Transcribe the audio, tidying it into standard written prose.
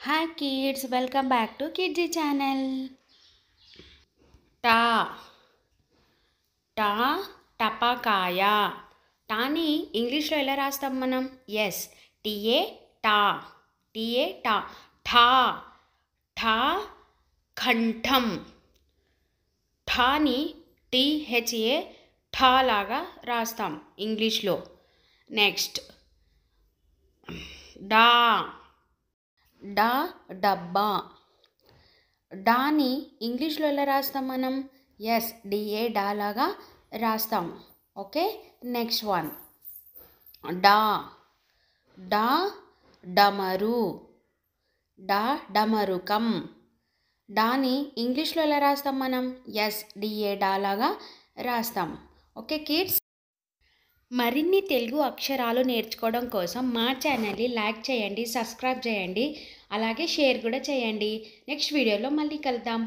Hi kids, welcome back to Kidji channel. Ta ta టపాకాయ. టాని ఇంగ్లీష్లో ఎలా రాస్తాం మనం? ఎస్ టీఏ టా, టీఏ టా. ఠా ఠా కంఠం. ఠాని టీహెచ్ఏ ఠా లాగా రాస్తాం ఇంగ్లీష్లో. నెక్స్ట్ డా డా డబ్బా. డాని ఇంగ్లీష్లో ఎలా రాస్తాం మనం? ఎస్ డిఏ డా లాగా రాస్తాం. ఓకే, నెక్స్ట్ వన్ డా డా డమరు. డా డమరుకం. డాని ఇంగ్లీష్లో ఎలా రాస్తాం మనం? ఎస్ డిఏ డా లాగా రాస్తాం. ఓకే కిడ్స్, మరిన్ని తెలుగు అక్షరాలు నేర్చుకోవడం కోసం మా ఛానల్ని లైక్ చేయండి, సబ్స్క్రైబ్ చేయండి, అలాగే షేర్ కూడా చేయండి. నెక్స్ట్ వీడియోలో మళ్ళీ కలుద్దాం.